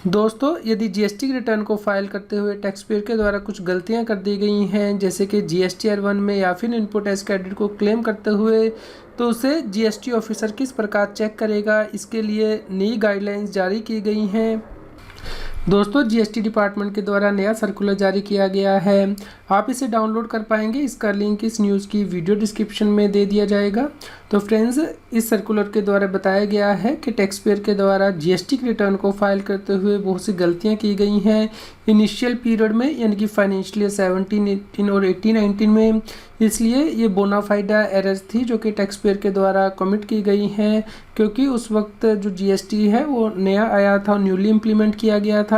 दोस्तों, यदि GST return को फाइल करते हुए टैक्स पेयर के द्वारा कुछ गलतियां कर दी गई हैं, जैसे कि जीएसटीआर 1 में या फिर इनपुट टैक्स क्रेडिट को क्लेम करते हुए, तो उसे जीएसटी ऑफिसर किस प्रकार चेक करेगा, इसके लिए नई गाइडलाइंस जारी की गई हैं। दोस्तों, जीएसटी डिपार्टमेंट के द्वारा नया सर्कुलर जारी किया गया है। आप इसे डाउनलोड कर पाएंगे। इसका लिंक इस न्यूज़ की वीडियो डिस्क्रिप्शन में दे दिया जाएगा। तो फ्रेंड्स, इस सर्कुलर के द्वारा बताया गया है कि टैक्स पेयर के द्वारा जीएसटी रिटर्न को फाइल करते हुए बहुत सी गलतियां की गई हैं इनिशियल पीरियड में, यानी कि फाइनेंशियल ईयर 17-18 और 18-19 में। इसलिए ये बोनाफाइडा एरर्स थी जो कि टैक्स पेयर के द्वारा कमिट की गई हैं, क्योंकि उस वक्त जो जीएसटी है वो नया आया था, न्यूली इम्प्लीमेंट किया गया था।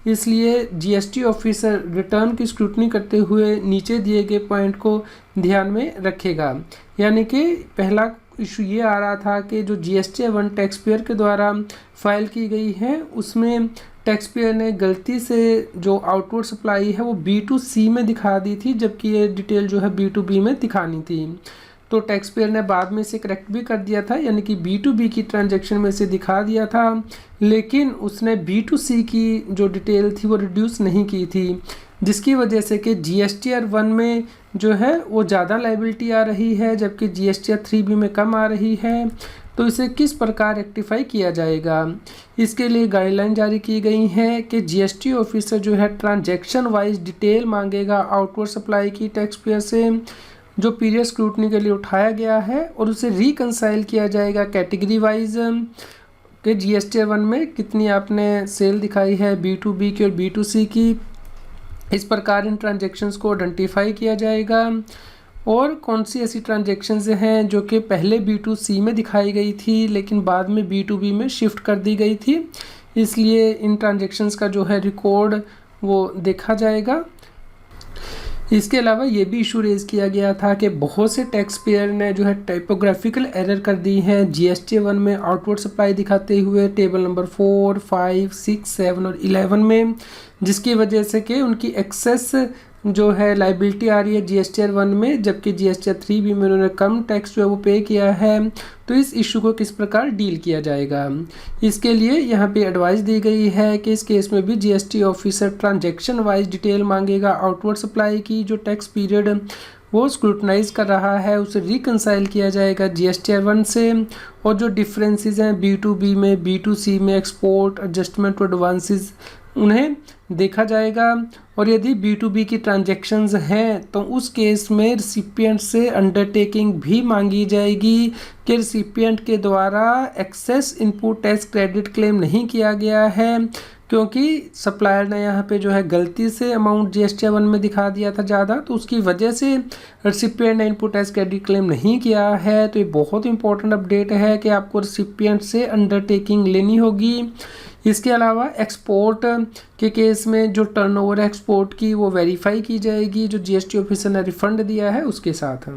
इसलिए जीएसटी ऑफिसर रिटर्न की स्क्रूटनी करते हुए नीचे दिए गए पॉइंट को ध्यान में रखेगा। यानी कि पहला इशू ये आ रहा था कि जो जीएसटी 1 टैक्स पेयर के द्वारा फाइल की गई है, उसमें टैक्स पेयर ने गलती से जो आउटवर्ड सप्लाई है वो B2C में दिखा दी थी, जबकि ये डिटेल जो है B2B में दिखानी थी। तो टैक्स पेयर ने बाद में इसे करेक्ट भी कर दिया था, यानी कि B2B की ट्रांजैक्शन में से दिखा दिया था, लेकिन उसने B2C की जो डिटेल थी वो रिड्यूस नहीं की थी, जिसकी वजह से कि जीएसटीआर 1 में जो है वो ज़्यादा लाइबिलिटी आ रही है, जबकि जीएसटीआर 3B में कम आ रही है। तो इसे किस प्रकार रेक्टिफाई किया जाएगा, इसके लिए गाइडलाइन जारी की गई है कि जीएसटी ऑफिसर जो है ट्रांजैक्शन वाइज डिटेल मांगेगा आउटवर्ड सप्लाई की टैक्स पेयर से, जो पीरियड स्क्रूटनी के लिए उठाया गया है, और उसे रिकंसाइल किया जाएगा कैटेगरी वाइज कि जीएसटी 1 में कितनी आपने सेल दिखाई है B2B की और B2C की। इस प्रकार इन ट्रांजैक्शंस को आइडेंटिफाई किया जाएगा, और कौन सी ऐसी ट्रांजैक्शंस हैं जो कि पहले B2C में दिखाई गई थी लेकिन बाद में B2B में शिफ्ट कर दी गई थी। इसलिए इन ट्रांजैक्शंस का जो है रिकॉर्ड वो देखा जाएगा। इसके अलावा ये भी इशू रेज किया गया था कि बहुत से टैक्स पेयर ने जो है टाइपोग्राफिकल एरर कर दी है जीएसटी 1 में आउटवर्ड सप्लाई दिखाते हुए टेबल नंबर 4, 5, 6, 7 और 11 में, जिसकी वजह से कि उनकी एक्सेस जो है लाइबिलिटी आ रही है जीएसटीआर 1 में, जबकि जीएसटीआर 3B में उन्होंने कम टैक्स जो है वो पे किया है। तो इस इशू को किस प्रकार डील किया जाएगा, इसके लिए यहाँ पे एडवाइस दी गई है कि इस केस में भी GST officer transaction wise detail मांगेगा आउटवर्ड सप्लाई की, जो टैक्स पीरियड वो स्क्रूटनाइज कर रहा है उसे रिकंसाइल किया जाएगा जीएसटीआर 1 से, और जो डिफरेंसेस हैं B2B में, B2C में, एक्सपोर्ट, एडजस्टमेंट और एडवांसेस, उन्हें देखा जाएगा। और यदि B2B की ट्रांजैक्शंस हैं तो उस केस में रिसिपिएंट से अंडरटेकिंग भी मांगी जाएगी कि रिसिपिएंट के द्वारा excess input tax credit claim नहीं किया गया है, क्योंकि सप्लायर ने यहाँ पे जो है गलती से अमाउंट जीएसटी 1 में दिखा दिया था ज़्यादा, तो उसकी वजह से रिसिपिएंट ने इनपुट टैक्स क्रेडिट क्लेम नहीं किया है। तो ये बहुत इंपॉर्टेंट अपडेट है कि आपको रिसिपिएंट से अंडरटेकिंग लेनी होगी। इसके अलावा एक्सपोर्ट के केस में जो टर्नओवर है एक्सपोर्ट की वो वेरीफाई की जाएगी, जो जीएसटी ऑफिसर ने रिफंड दिया है उसके साथ।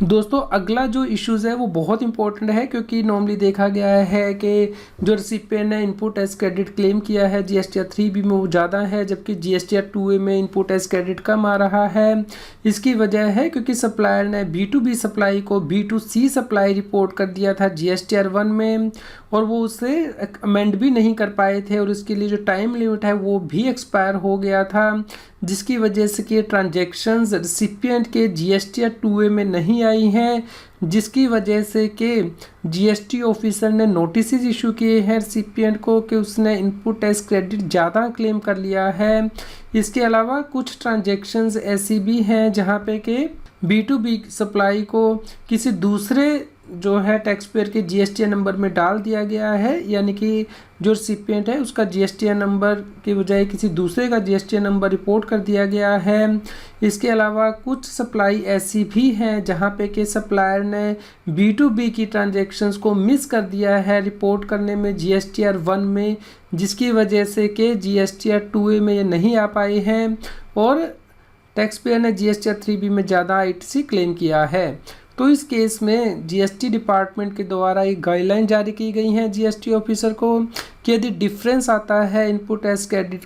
दोस्तों, अगला जो इश्यूज़ है वो बहुत इंपॉर्टेंट है, क्योंकि नॉर्मली देखा गया है कि जो रिसिपिएंट ने इनपुट टैक्स क्रेडिट क्लेम किया है जीएसटीआर 3B में वो ज़्यादा है, जबकि जीएसटीआर 2A में इनपुट टैक्स क्रेडिट कम आ रहा है। इसकी वजह है क्योंकि सप्लायर ने B2B सप्लाई को B2C सप्लाई रिपोर्ट कर दिया था जीएसटीआर 1 में, और वो उसे अमेंड भी नहीं कर पाए थे, और इसके लिए जो टाइम लिमिट है वो भी एक्सपायर हो गया था, जिसकी वजह से कि ट्रांजैक्शंस रिसिपिएंट के जीएसटीआर 2A में नहीं आई हैं, जिसकी वजह से कि जीएसटी ऑफिसर ने नोटिस इशू किए हैं रिसिपिएंट को कि उसने इनपुट टैक्स क्रेडिट ज़्यादा क्लेम कर लिया है। इसके अलावा कुछ ट्रांजैक्शंस ऐसी भी हैं जहां पे कि B2B सप्लाई को किसी दूसरे जो है टैक्स पेयर के जीएसटीआर नंबर में डाल दिया गया है, यानी कि जो रिसिपिएंट है उसका जीएसटीआर नंबर की बजाय किसी दूसरे का जीएसटीआर नंबर रिपोर्ट कर दिया गया है। इसके अलावा कुछ सप्लाई ऐसी भी हैं जहां पे कि सप्लायर ने B2B की ट्रांजैक्शंस को मिस कर दिया है रिपोर्ट करने में जीएसटीआर 1 में, जिसकी वजह से कि जीएसटीआर 2A में ये नहीं आ पाए हैं, और टैक्स पेयर ने जीएसटीआर 3B में ज़्यादा ITC क्लेम किया है। तो इस केस में जीएसटी डिपार्टमेंट के द्वारा एक गाइडलाइन जारी की गई है जीएसटी ऑफिसर को कि यदि डिफरेंस आता है इनपुट टैक्स क्रेडिट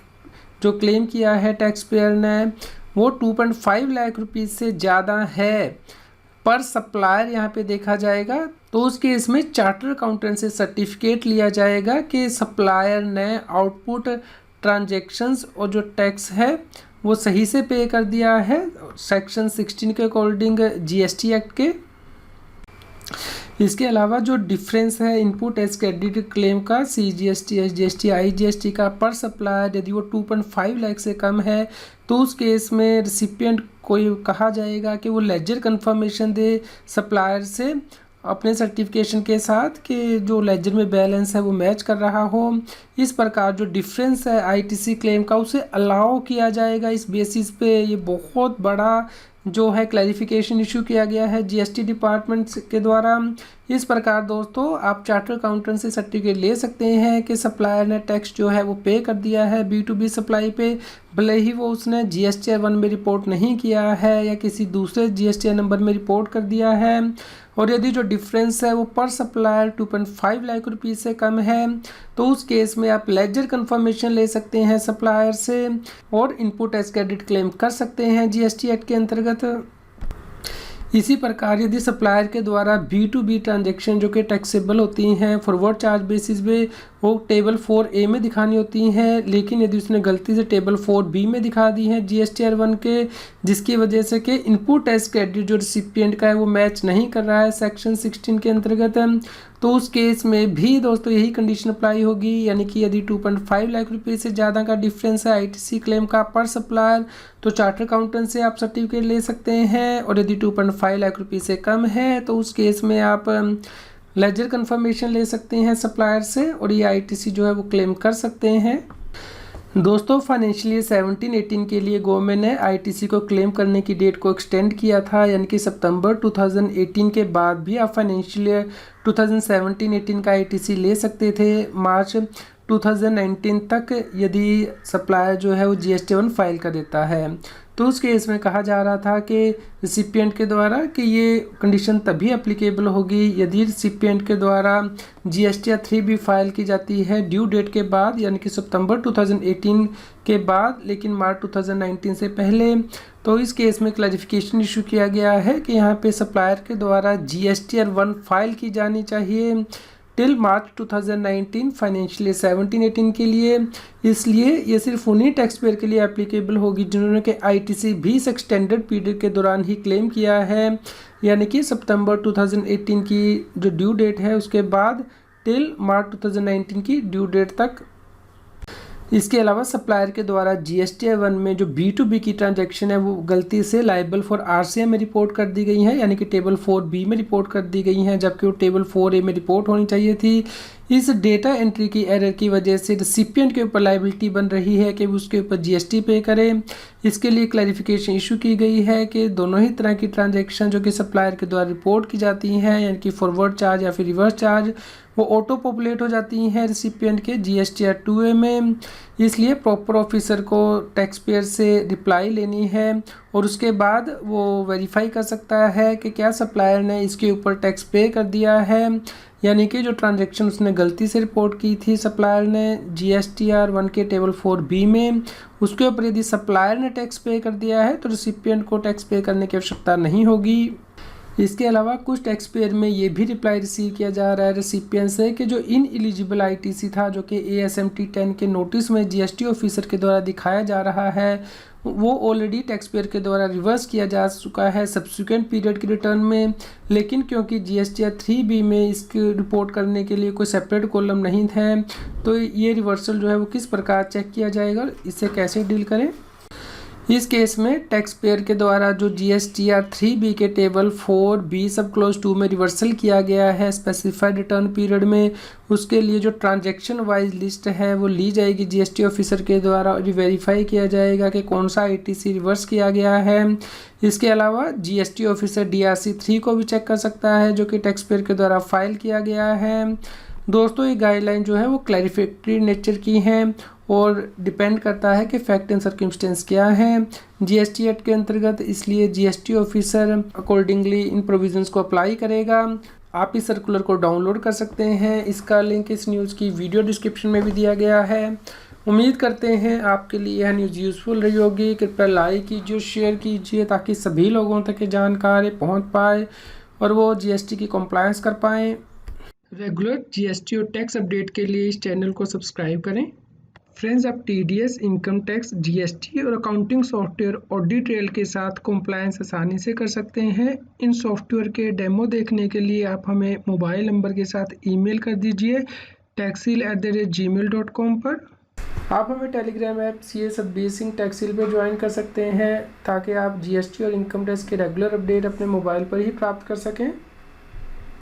जो क्लेम किया है टैक्स पेयर ने वो 2.5 लाख रुपीज़ से ज़्यादा है, पर सप्लायर यहाँ पे देखा जाएगा। तो उस केस में चार्टर अकाउंटेंट से सर्टिफिकेट लिया जाएगा कि सप्लायर ने आउटपुट ट्रांजैक्शंस और जो टैक्स है वो सही से पे कर दिया है सेक्शन 16 के अकॉर्डिंग जीएसटी एक्ट के। इसके अलावा जो डिफरेंस है इनपुट एज क्रेडिट क्लेम का CGST, SGST, IGST का पर सप्लायर यदि वो 2.5 लाख से कम है तो उस केस में रिसिपिएंट को कहा जाएगा कि वो लेजर कन्फर्मेशन दे सप्लायर से अपने सर्टिफिकेशन के साथ कि जो लेजर में बैलेंस है वो मैच कर रहा हो। इस प्रकार जो डिफरेंस है ITC क्लेम का उसे अलाउ किया जाएगा। इस बेसिस पे ये बहुत बड़ा जो है क्लैरिफिकेशन इशू किया गया है GST डिपार्टमेंट के द्वारा। इस प्रकार दोस्तों आप चार्टर अकाउंटेंट से सर्टिफिकेट ले सकते हैं कि सप्लायर ने टैक्स जो है वो पे कर दिया है B2B सप्लाई पे, भले ही वो उसने GSTR 1 में रिपोर्ट नहीं किया है या किसी दूसरे GSTR नंबर में रिपोर्ट कर दिया है। और यदि जो डिफरेंस है वो पर सप्लायर 2.5 लाख रुपये से कम है तो उस केस में आप लेजर कन्फर्मेशन ले सकते हैं सप्लायर से और इनपुट एज क्रेडिट क्लेम कर सकते हैं GST एक्ट के अंतर्गत। इसी प्रकार यदि सप्लायर के द्वारा B2B ट्रांजैक्शन जो कि टैक्सेबल होती हैं फॉरवर्ड चार्ज बेसिस पे वो टेबल 4A में दिखानी होती हैं, लेकिन यदि उसने गलती से टेबल 4B में दिखा दी है GSTR 1 के, जिसकी वजह से कि इनपुट एज क्रेडिट जो रिसिपिएंट का है वो मैच नहीं कर रहा है सेक्शन 16 के अंतर्गत, तो उस केस में भी दोस्तों यही कंडीशन अप्लाई होगी। यानी कि यदि 2.5 लाख रुपये से ज़्यादा का डिफरेंस है ITC क्लेम का पर सप्लायर तो चार्टर अकाउंटेंट से आप सर्टिफिकेट ले सकते हैं, और यदि 2.5 लाख रुपये से कम है तो उस केस में आप लेजर कन्फर्मेशन ले सकते हैं सप्लायर से और ये ITC जो है वो क्लेम कर सकते हैं। दोस्तों फाइनेंशियल ईयर 17-18 के लिए गवर्नमेंट ने ITC को क्लेम करने की डेट को एक्सटेंड किया था, यानी कि सितंबर 2018 के बाद भी आप फाइनेंशियल ईयर 2017-18 का ITC ले सकते थे मार्च 2019 तक यदि सप्लायर जो है वो GST 1 फाइल कर देता है। तो उस केस में कहा जा रहा था कि रिसिपिएंट के द्वारा कि ये कंडीशन तभी एप्लीकेबल होगी यदि रिसिपिएंट के द्वारा GSTR 3 भी फाइल की जाती है ड्यू डेट के बाद, यानी कि सितंबर 2018 के बाद लेकिन मार्च 2019 से पहले। तो इस केस में क्लैरिफिकेशन इशू किया गया है कि यहाँ पे सप्लायर के द्वारा GSTR 1 फाइल की जानी चाहिए टिल मार्च 2019 फाइनेंशियल ईयर 17-18 के लिए। इसलिए ये सिर्फ उन्हीं टैक्स पेयर के लिए एप्लीकेबल होगी जिन्होंने कि ITC भी इस एक्सटेंडेड पीरियड के दौरान ही क्लेम किया है, यानी कि सितंबर 2018 की जो ड्यू डेट है उसके बाद टिल मार्च 2019 की ड्यू डेट तक। इसके अलावा सप्लायर के द्वारा GSTR 1 में जो B2B की ट्रांजैक्शन है वो गलती से लाइबल फॉर RCM में रिपोर्ट कर दी गई है, यानी कि टेबल 4B में रिपोर्ट कर दी गई हैं, जबकि वो टेबल 4A में रिपोर्ट होनी चाहिए थी। इस डेटा एंट्री की एरर की वजह से रिसिपिएंट के ऊपर लाइबिलिटी बन रही है कि वो उसके ऊपर GST पे करे। इसके लिए क्लैरिफिकेशन इशू की गई है कि दोनों ही तरह की ट्रांजैक्शन जो कि सप्लायर के द्वारा रिपोर्ट की जाती हैं, यानी कि फॉरवर्ड चार्ज या फिर रिवर्स चार्ज, वो ऑटो पॉपुलेट हो जाती हैं रिसिपिएंट के GSTR 2A में। इसलिए प्रॉपर ऑफिसर को टैक्स पेयर से रिप्लाई लेनी है और उसके बाद वो वेरीफाई कर सकता है कि क्या सप्लायर ने इसके ऊपर टैक्स पे कर दिया है, यानी कि जो ट्रांजैक्शन उसने गलती से रिपोर्ट की थी सप्लायर ने GSTR 1 के टेबल 4B में, उसके ऊपर यदि सप्लायर ने टैक्स पे कर दिया है तो रिसिपिएंट को टैक्स पे करने की आवश्यकता नहीं होगी। इसके अलावा कुछ टैक्स पेयर में ये भी रिप्लाई रिसीव किया जा रहा है रिसिपिएंट से कि जो इन एलिजिबल ITC था जो कि ASMT 10 के नोटिस में GST ऑफिसर के द्वारा दिखाया जा रहा है वो ऑलरेडी टैक्स पेयर के द्वारा रिवर्स किया जा चुका है सब्सिक्वेंट पीरियड के रिटर्न में, लेकिन क्योंकि GSTR 3B में इसकी रिपोर्ट करने के लिए कोई सेपरेट कॉलम नहीं है तो ये रिवर्सल जो है वो किस प्रकार चेक किया जाएगा, इससे कैसे डील करें। इस केस में टैक्स पेयर के द्वारा जो GSTR 3B के टेबल 4B सब क्लोज 2 में रिवर्सल किया गया है स्पेसिफाइड रिटर्न पीरियड में, उसके लिए जो ट्रांजैक्शन वाइज लिस्ट है वो ली जाएगी GST ऑफिसर के द्वारा और वेरीफाई किया जाएगा कि कौन सा ITC रिवर्स किया गया है। इसके अलावा GST ऑफिसर DRC 3 को भी चेक कर सकता है जो कि टैक्स पेयर के द्वारा फाइल किया गया है। दोस्तों ये गाइडलाइन जो है वो क्लैरिफिकेटरी नेचर की हैं और डिपेंड करता है कि फैक्ट एंड सर्कमस्टेंस क्या है GST एक्ट के अंतर्गत, इसलिए GST ऑफिसर अकॉर्डिंगली इन प्रोविजंस को अप्लाई करेगा। आप इस सर्कुलर को डाउनलोड कर सकते हैं, इसका लिंक इस न्यूज़ की वीडियो डिस्क्रिप्शन में भी दिया गया है। उम्मीद करते हैं आपके लिए यह न्यूज़ यूज़फुल रही होगी। कृपया लाइक कीजिए, शेयर कीजिए ताकि सभी लोगों तक ये जानकारी पहुंच पाए और वो जीएसटी की कंप्लायंस कर पाएँ। रेगुलर जीएसटी और टैक्स अपडेट के लिए इस चैनल को सब्सक्राइब करें। फ्रेंड्स, आप टीडीएस, इनकम टैक्स, जीएसटी और अकाउंटिंग सॉफ्टवेयर ऑडिट ट्रेल के साथ कंप्लायंस आसानी से कर सकते हैं। इन सॉफ्टवेयर के डेमो देखने के लिए आप हमें मोबाइल नंबर के साथ ईमेल कर दीजिए taxil@gmail.com पर। आप हमें Telegram app CA Satbir Singh Taxil पर ज्वाइन कर सकते हैं ताकि आप जीएसटी और इनकम टैक्स के रेगुलर अपडेट अपने मोबाइल पर ही प्राप्त कर सकें।